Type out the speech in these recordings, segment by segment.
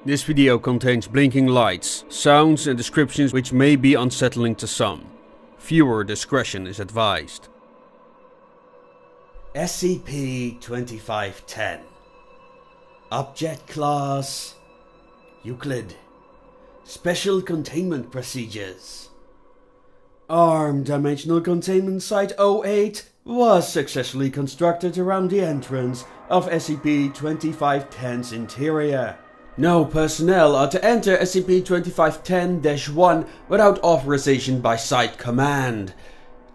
This video contains blinking lights, sounds and descriptions which may be unsettling to some. Viewer discretion is advised. SCP-2510. Object Class Euclid. Special Containment Procedures. Armed Dimensional Containment Site 08 was successfully constructed around the entrance of SCP-2510's interior. No personnel are to enter SCP-2510-1 without authorization by Site Command.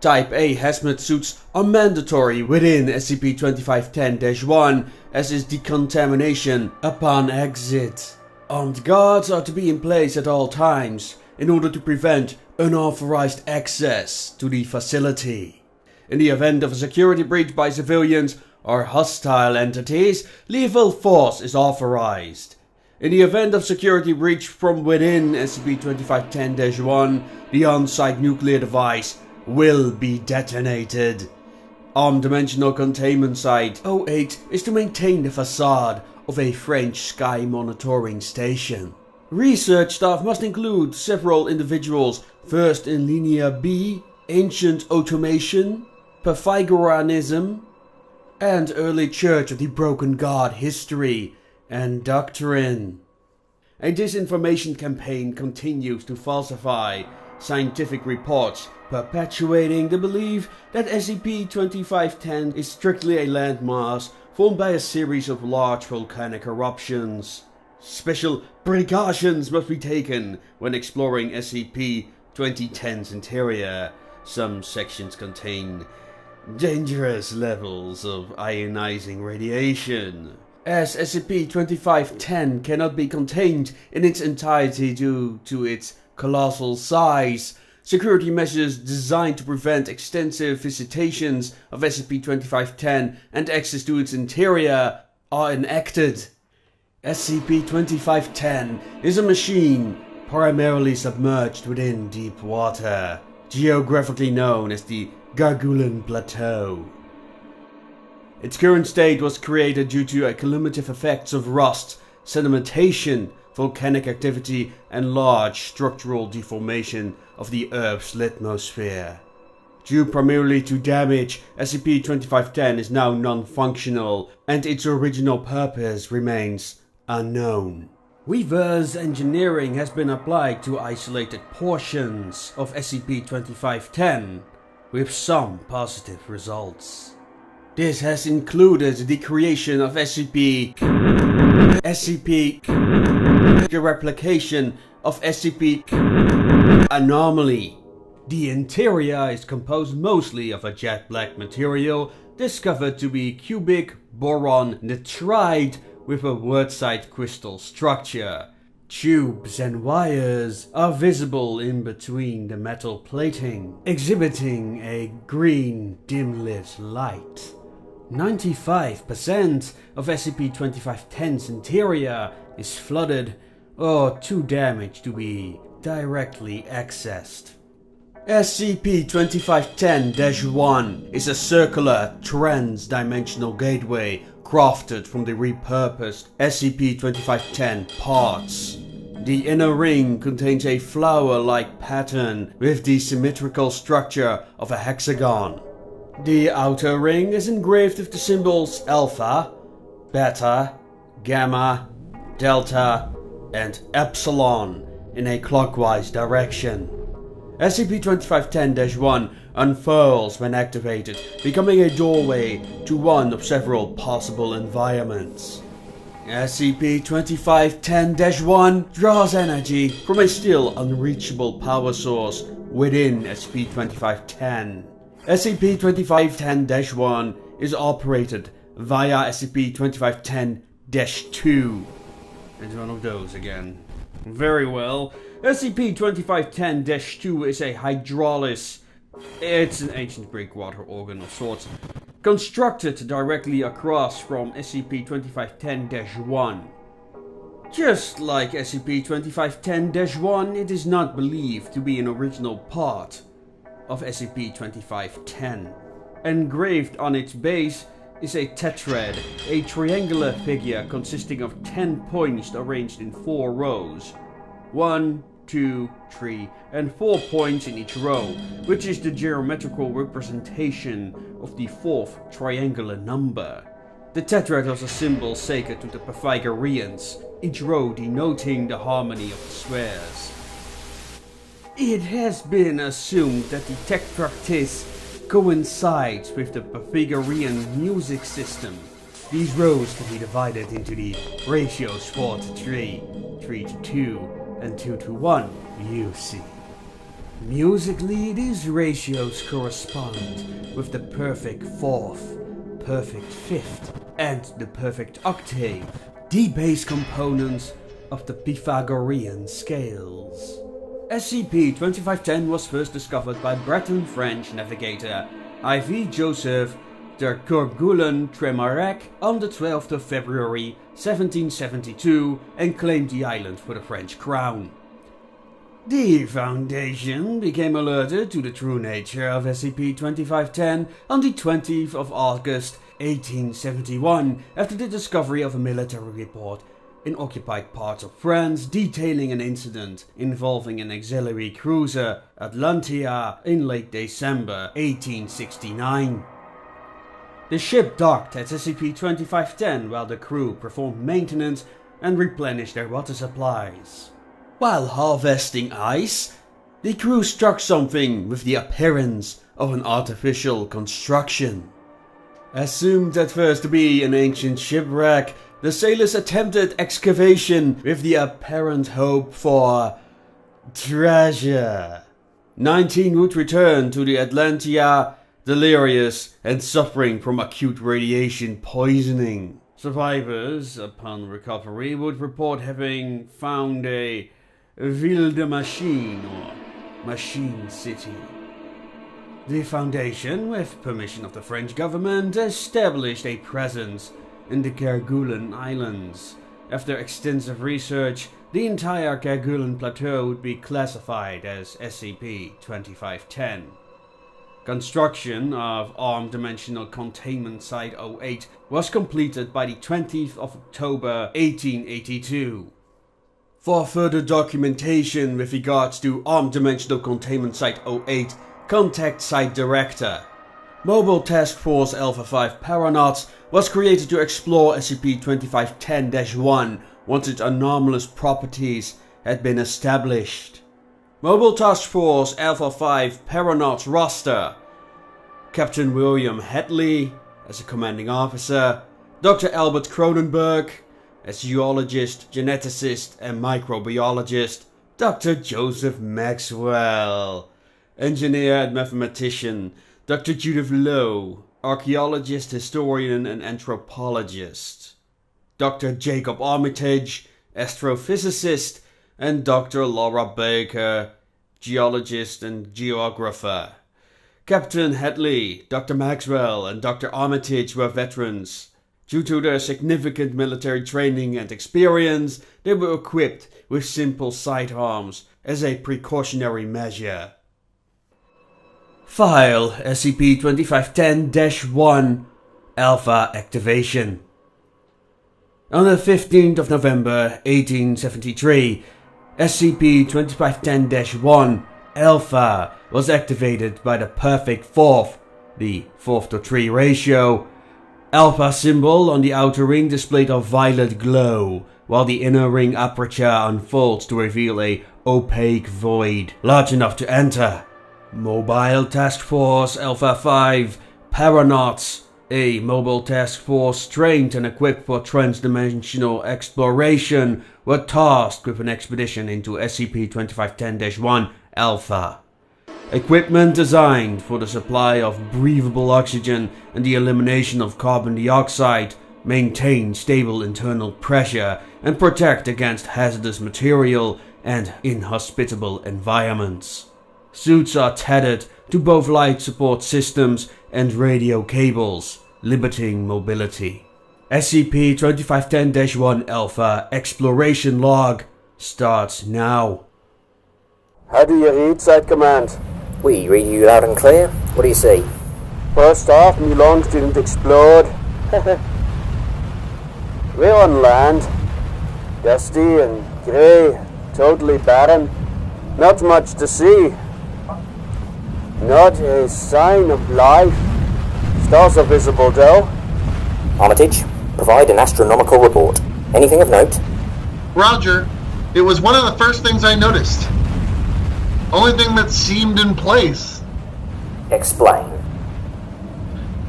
Type A hazmat suits are mandatory within SCP-2510-1, as is decontamination upon exit. Armed guards are to be in place at all times in order to prevent unauthorized access to the facility. In the event of a security breach by civilians or hostile entities, lethal force is authorized. In the event of security breach from within SCP-2510-1, the on-site nuclear device will be detonated. Armed Dimensional Containment Site 08 is to maintain the facade of a French sky monitoring station. Research staff must include several individuals versed in Linear B, Ancient Automation, Pythagoreanism, and early Church of the Broken God history and doctrine. A disinformation campaign continues to falsify scientific reports, perpetuating the belief that SCP-2510 is strictly a landmass formed by a series of large volcanic eruptions. Special precautions must be taken when exploring SCP-2010's interior. Some sections contain dangerous levels of ionizing radiation. As SCP-2510 cannot be contained in its entirety due to its colossal size, security measures designed to prevent extensive visitations of SCP-2510 and access to its interior are enacted. SCP-2510 is a machine primarily submerged within deep water, geographically known as the Gargulan Plateau. Its current state was created due to accumulative effects of rust, sedimentation, volcanic activity, and large structural deformation of the Earth's lithosphere. Due primarily to damage, SCP-2510 is now non-functional, and its original purpose remains unknown. Reverse engineering has been applied to isolated portions of SCP-2510, with some positive results. This has included the creation of the replication of SCP Anomaly. The interior is composed mostly of a jet black material discovered to be cubic boron nitride with a wurtzite crystal structure. Tubes and wires are visible in between the metal plating, exhibiting a green dim-lit light. 95% of SCP-2510's interior is flooded or too damaged to be directly accessed. SCP-2510-1 is a circular trans-dimensional gateway crafted from the repurposed SCP-2510 parts. The inner ring contains a flower-like pattern with the symmetrical structure of a hexagon. The outer ring is engraved with the symbols Alpha, Beta, Gamma, Delta, and Epsilon in a clockwise direction. SCP-2510-1 unfurls when activated, becoming a doorway to one of several possible environments. SCP-2510-1 draws energy from a still unreachable power source within SCP-2510. SCP-2510-1 is operated via SCP-2510-2. It's one of those again. Very well. SCP-2510-2 is a hydraulis. It's an ancient Greek water organ of sorts, constructed directly across from SCP-2510-1. Just like SCP-2510-1, it is not believed to be an original part of SCP-2510. Engraved on its base is a tetrad, a triangular figure consisting of 10 points arranged in 4 rows. 1, 2, 3 and 4 points in each row, which is the geometrical representation of the 4th triangular number. The tetrad was a symbol sacred to the Pythagoreans, each row denoting the harmony of the squares. It has been assumed that the tetractys coincides with the Pythagorean music system. These rows can be divided into the ratios 4 to 3, 3 to 2, and 2 to 1, you see. Musically, these ratios correspond with the perfect 4th, perfect 5th, and the perfect octave, the base components of the Pythagorean scales. SCP-2510 was first discovered by Breton French navigator IV Joseph de Kerguelen-Tremarec on the 12th of February 1772 and claimed the island for the French crown. The Foundation became alerted to the true nature of SCP-2510 on the 20th of August 1871 after the discovery of a military report in occupied parts of France detailing an incident involving an auxiliary cruiser Atlantia in late December 1869. The ship docked at SCP-2510 while the crew performed maintenance and replenished their water supplies. While harvesting ice, the crew struck something with the appearance of an artificial construction. Assumed at first to be an ancient shipwreck, the sailors attempted excavation with the apparent hope for treasure. 19 would return to the Atlantia, delirious and suffering from acute radiation poisoning. Survivors, upon recovery, would report having found a ville de machine or machine city. The Foundation, with permission of the French government, established a presence in the Kerguelen Islands. After extensive research, the entire Kerguelen Plateau would be classified as SCP-2510. Construction of Armed Dimensional Containment Site-08 was completed by the 20th of October 1882. For further documentation with regards to Armed Dimensional Containment Site-08, contact Site Director. Mobile Task Force Alpha-5 Paranauts was created to explore SCP-2510-1 once its anomalous properties had been established. Mobile Task Force Alpha-5 Paranauts roster: Captain William Hadley as a commanding officer, Dr. Albert Cronenberg as geologist, geneticist and microbiologist, Dr. Joseph Maxwell, engineer and mathematician, Dr. Judith Low, archaeologist, historian and anthropologist, Dr. Jacob Armitage, astrophysicist, and Dr. Laura Baker, geologist and geographer. Captain Hadley, Dr. Maxwell and Dr. Armitage were veterans. Due to their significant military training and experience, they were equipped with simple sidearms as a precautionary measure. File SCP-2510-1 Alpha Activation. On the 15th of November 1873, SCP-2510-1 Alpha was activated by the perfect 4th, the 4:3 ratio. Alpha symbol on the outer ring displayed a violet glow, while the inner ring aperture unfolds to reveal a opaque void large enough to enter. Mobile Task Force Alpha-5 Paranauts, a mobile task force trained and equipped for transdimensional exploration, were tasked with an expedition into SCP-2510-1 Alpha. Equipment designed for the supply of breathable oxygen and the elimination of carbon dioxide, maintain stable internal pressure, and protect against hazardous material and inhospitable environments. Suits are tethered to both light support systems and radio cables, limiting mobility. SCP-2510-1 Alpha Exploration Log starts now. How do you read, Site Command? We read you loud and clear. What do you see? First off, my lungs didn't explode. We're on land. Dusty and grey, totally barren. Not much to see. Not a sign of life. Stars are visible though. Armitage, provide an astronomical report. Anything of note? Roger. It was one of the first things I noticed. Only thing that seemed in place. Explain.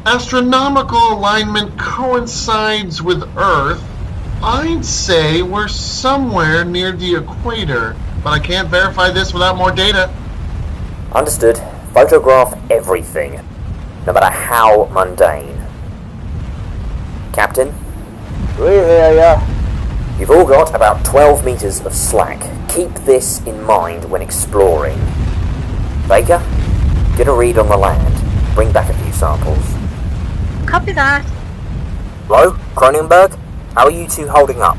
Astronomical alignment coincides with Earth. I'd say we're somewhere near the equator, but I can't verify this without more data. Understood. Photograph everything, no matter how mundane. Captain? We hear ya. You've all got about 12 meters of slack. Keep this in mind when exploring. Baker, get a read on the land. Bring back a few samples. Copy that. Low, Cronenberg, how are you two holding up?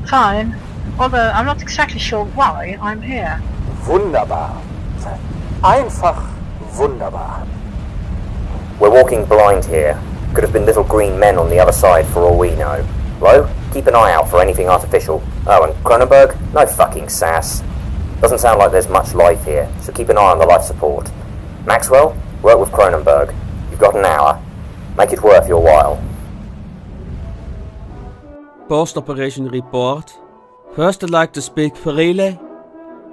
Fine. Although I'm not exactly sure why I'm here. Wunderbar. Einfach wunderbar. We're walking blind here. Could have been little green men on the other side for all we know. Low, keep an eye out for anything artificial. Oh, and Cronenberg, no fucking sass. Doesn't sound like there's much life here, so keep an eye on the life support. Maxwell, work with Cronenberg. You've got an hour. Make it worth your while. Post-operation report. First I'd like to speak freely.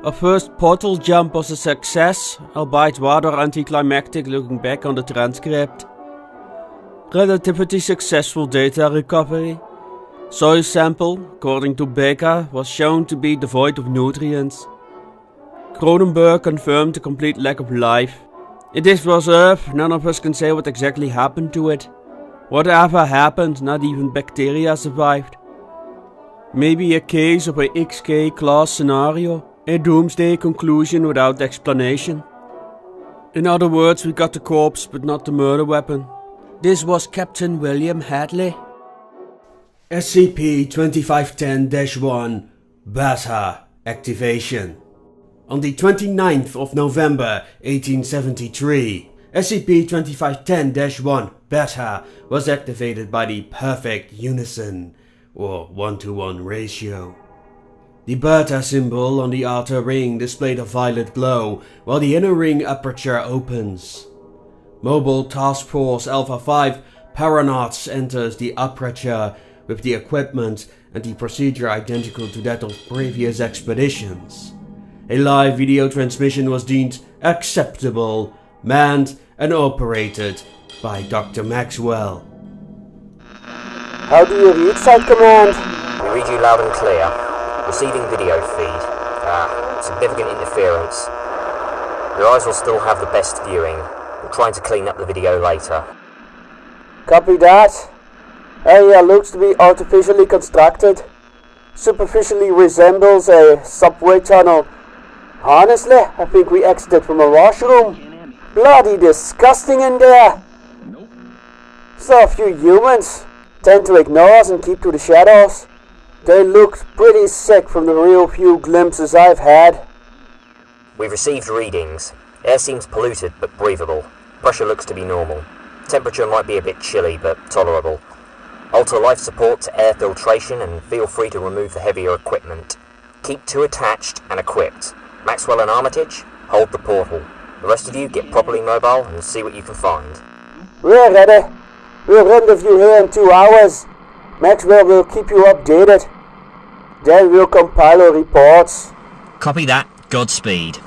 Our first portal jump was a success, albeit rather anticlimactic looking back on the transcript. Relatively successful data recovery. Soil sample, according to Baker, was shown to be devoid of nutrients. Cronenberg confirmed the complete lack of life. If this was Earth, none of us can say what exactly happened to it. Whatever happened, not even bacteria survived. Maybe a case of a XK class scenario, a doomsday conclusion without explanation. In other words, we got the corpse but not the murder weapon. This was Captain William Hadley. SCP-2510-1 Beta Activation. On the 29th of November 1873, SCP-2510-1 Beta was activated by the perfect unison, or 1-to-1 ratio. The beta symbol on the outer ring displayed a violet glow, while the inner ring aperture opens. Mobile Task Force Alpha 5 Paranauts enters the aperture with the equipment and the procedure identical to that of previous expeditions. A live video transmission was deemed acceptable, manned and operated by Dr. Maxwell. How do you read Site Command? We read you loud and clear. Receiving video feed. Significant interference. Your eyes will still have the best viewing. We're trying to clean up the video later. Copy that. Area looks to be artificially constructed. Superficially resembles a subway tunnel. Honestly, I think we exited from a washroom. Bloody disgusting in there. Saw a few humans. Tend to ignore us and keep to the shadows. They looked pretty sick from the real few glimpses I've had. We've received readings. Air seems polluted but breathable. Pressure looks to be normal. Temperature might be a bit chilly but tolerable. Alter life support to air filtration and feel free to remove the heavier equipment. Keep 2 attached and equipped. Maxwell and Armitage, hold the portal. The rest of you get properly mobile and see what you can find. We're ready. We'll rendezvous here in 2 hours. Maxwell will keep you updated. Then we'll compile our reports. Copy that. Godspeed.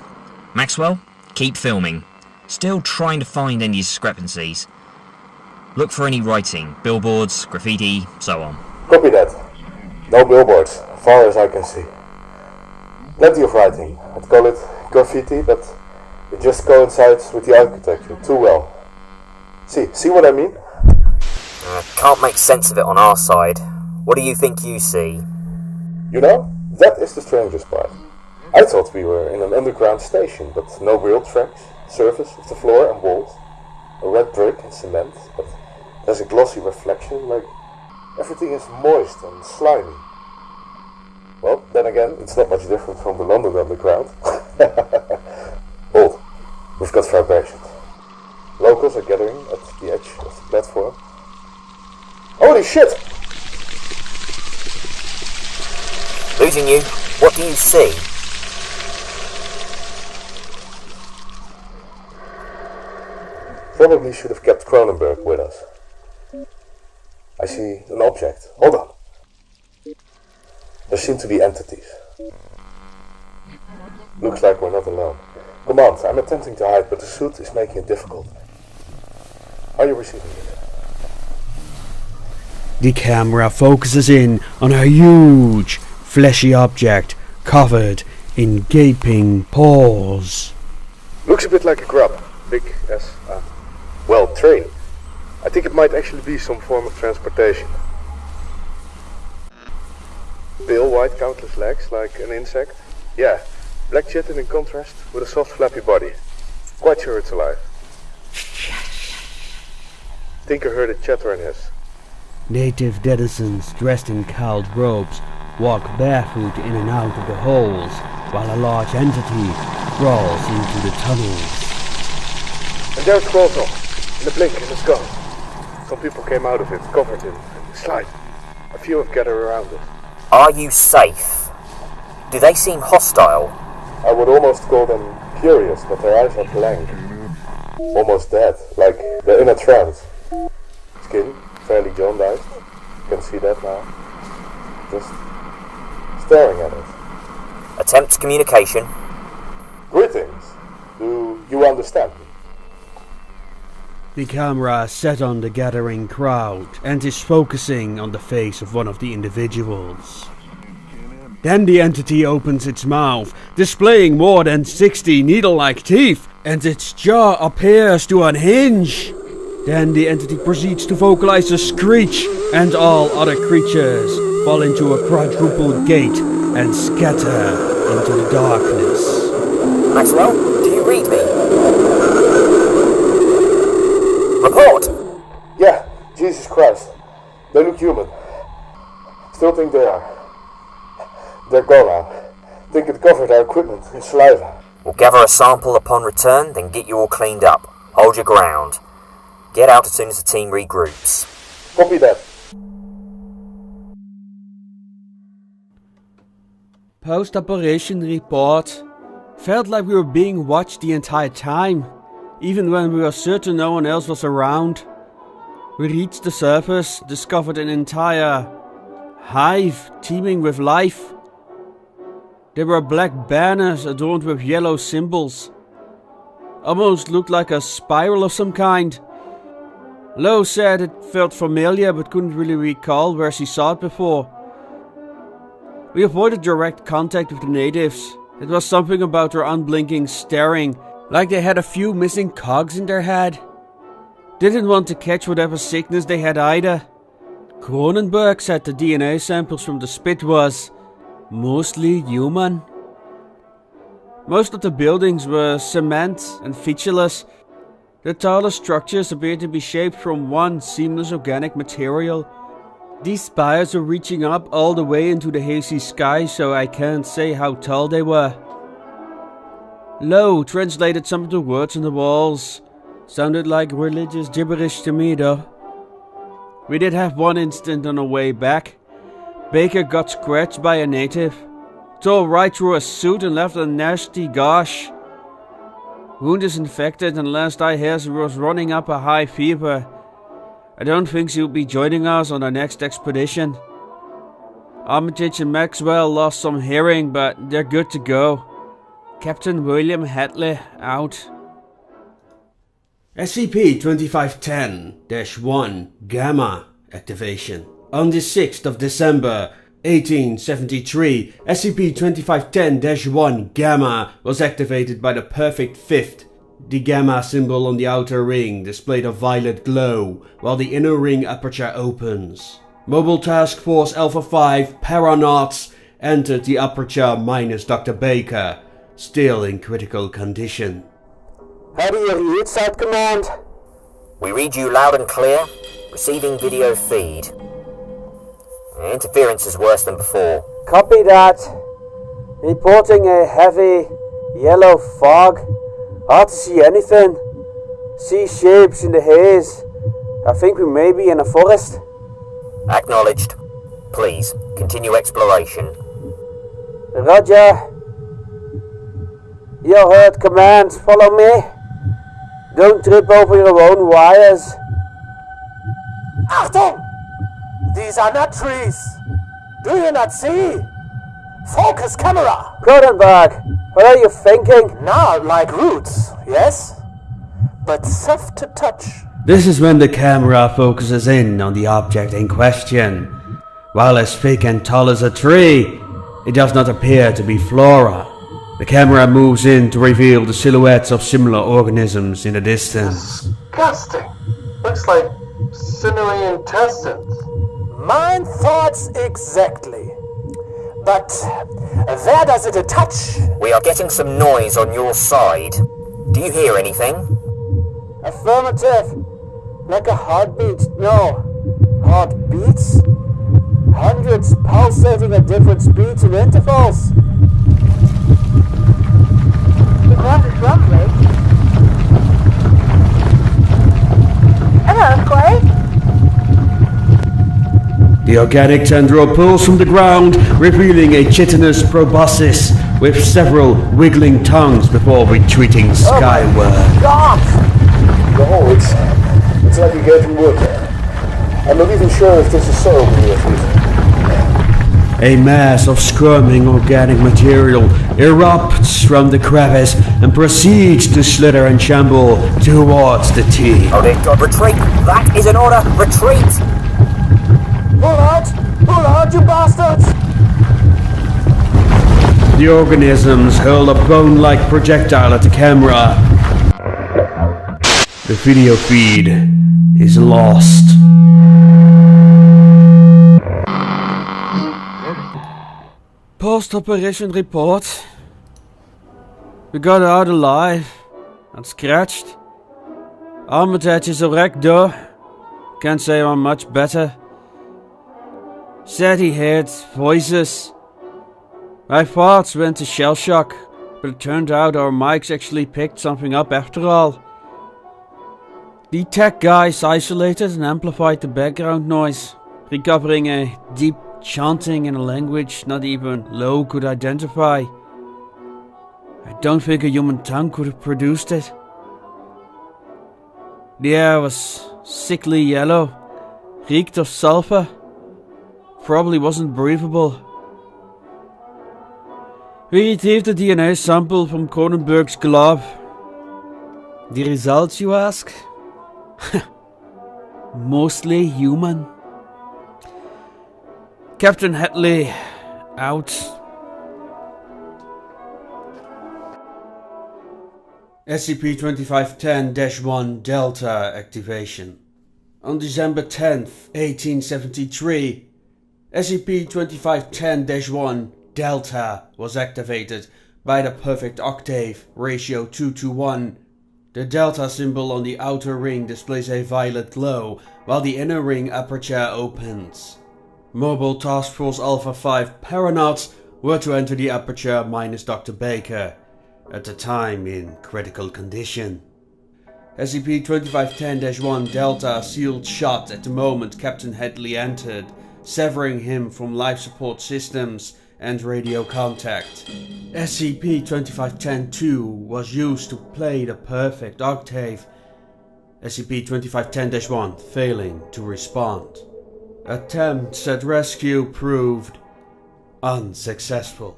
Maxwell, keep filming. Still trying to find any discrepancies. Look for any writing, billboards, graffiti, so on. Copy that. No billboards, as far as I can see. Plenty of writing. I'd call it graffiti, but it just coincides with the architecture too well. See what I mean? Can't make sense of it on our side. What do you think you see? You know, that is the strangest part. I thought we were in an underground station, but no real tracks, surface of the floor and walls, a red brick and cement, but there's a glossy reflection, like everything is moist and slimy. Well, then again, it's not much different from the London underground. Hold, we've got vibrations. Locals are gathering at the edge of the platform. Holy shit! Losing you. What do you see? Probably should have kept Cronenberg with us. I see an object. Hold on. There seem to be entities. Looks like we're not alone. Command, I'm attempting to hide, but the suit is making it difficult. Are you receiving it? The camera focuses in on a huge, fleshy object covered in gaping paws. Looks a bit like a grub. Big as a, train. I think it might actually be some form of transportation. Pale white countless legs, like an insect. Yeah, black chitin in contrast with a soft flappy body. Quite sure it's alive. Think I heard it chatter and hiss. Native denizens dressed in cowled robes walk barefoot in and out of the holes, while a large entity crawls into the tunnels. And there it crawls off, in a blink, and it's gone. Some people came out of it, covered in slime. A few have gathered around it. Are you safe? Do they seem hostile? I would almost call them curious, but their eyes are blank. Almost dead, like they're in a trance. Skin fairly jaundiced. You can see that now. Just staring at it. Attempt communication. Greetings. Do you understand me? The camera is set on the gathering crowd and is focusing on the face of one of the individuals. Then the entity opens its mouth, displaying more than 60 needle-like teeth, and its jaw appears to unhinge. Then the entity proceeds to vocalize a screech, and all other creatures fall into a quadruple gate and scatter into the darkness. Maxwell, do you read me? Report! Yeah, Jesus Christ. They look human. Still think they are. They're gone now. Think it covered our equipment in saliva. We'll gather a sample upon return, then get you all cleaned up. Hold your ground. Get out as soon as the team regroups. Copy that. Post-operation report. Felt like we were being watched the entire time, even when we were certain no one else was around. We reached the surface, discovered an entire hive teeming with life. There were black banners adorned with yellow symbols. Almost looked like a spiral of some kind. Low said it felt familiar but couldn't really recall where she saw it before. We avoided direct contact with the natives. It was something about their unblinking staring, like they had a few missing cogs in their head. Didn't want to catch whatever sickness they had either. Cronenberg said the DNA samples from the spit was mostly human. Most of the buildings were cement and featureless. The taller structures appeared to be shaped from one seamless organic material. These spires were reaching up all the way into the hazy sky, so I can't say how tall they were. Low translated some of the words on the walls. Sounded like religious gibberish to me though. We did have one incident on our way back. Baker got scratched by a native. Tore right through a suit and left a nasty gash. Wound is infected and last I heard she was running up a high fever. I don't think she'll be joining us on our next expedition. Armitage and Maxwell lost some hearing, but they're good to go. Captain William Hadley out. SCP-2510-1 Gamma activation. On the 6th of December 1873, SCP-2510-1 Gamma was activated by the Perfect Fifth. The Gamma symbol on the outer ring displayed a violet glow, while the inner ring aperture opens. Mobile Task Force Alpha 5 Paranauts entered the aperture minus Dr. Baker, still in critical condition. How do you read, Site Command? We read you loud and clear. Receiving video feed. Interference is worse than before. Copy that. Reporting a heavy yellow fog. Hard to see anything. See shapes in the haze. I think we may be in a forest. Acknowledged. Please, continue exploration. Roger. You heard commands, follow me. Don't trip over your own wires. Achtung! These are not trees. Do you not see? Focus camera. Cronenberg, what are you thinking? Gnarled like roots, yes? But soft to touch. This is when the camera focuses in on the object in question. While as thick and tall as a tree, it does not appear to be flora. The camera moves in to reveal the silhouettes of similar organisms in the distance. Disgusting. Looks like sinewy intestines. Mine thoughts exactly. But where does it touch? We are getting some noise on your side. Do you hear anything? Affirmative. Like a heartbeat. No. Heartbeats? Hundreds pulsating at different speeds and intervals. The ground is rumbling. An earthquake? The organic tendril pulls from the ground, revealing a chitinous proboscis with several wiggling tongues before retreating skyward. God! Oh, it's like you're getting wood. I'm not even sure if this is so in your future. A mass of squirming organic material erupts from the crevice and proceeds to slither and shamble towards the T. Oh dear God, retreat! That is an order! Retreat! Pull out, you bastards! The organisms hurl a bone-like projectile at the camera. The video feed is lost. Post-operation report. We got out alive. Unscratched. Armitage is a wreck though. Can't say I'm much better. Said he heard voices. My thoughts went to shell shock, but it turned out our mics actually picked something up after all. The tech guys isolated and amplified the background noise, recovering a deep chanting in a language not even Low could identify. I don't think a human tongue could have produced it. The air was sickly yellow, reeked of sulfur. Probably wasn't breathable. We retrieved a DNA sample from Cronenberg's glove. The results, you ask? Mostly human. Captain Hadley, out. SCP-2510-1 Delta activation. On December 10th, 1873, SCP-2510-1 Delta was activated by the perfect octave, ratio 2:1. The Delta symbol on the outer ring displays a violet glow, while the inner ring aperture opens. Mobile Task Force Alpha 5 Paranauts were to enter the aperture minus Dr. Baker, at the time in critical condition. SCP-2510-1 Delta sealed shut at the moment Captain Hadley entered, severing him from life support systems and radio contact. SCP-2510-2 was used to play the perfect octave, SCP-2510-1 failing to respond. Attempts at rescue proved unsuccessful.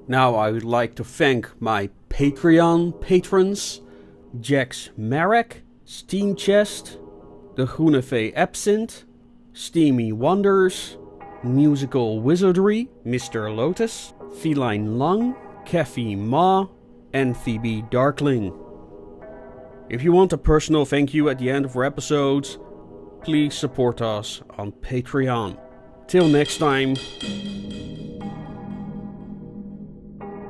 Now I would like to thank my Patreon patrons: Jax Marek, Steam Chest, The Groenevee Absinthe, Steamy Wonders, Musical Wizardry, Mr. Lotus, Feline Lung, Kathy Ma, and Phoebe Darkling. If you want a personal thank you at the end of our episodes, please support us on Patreon. Till next time.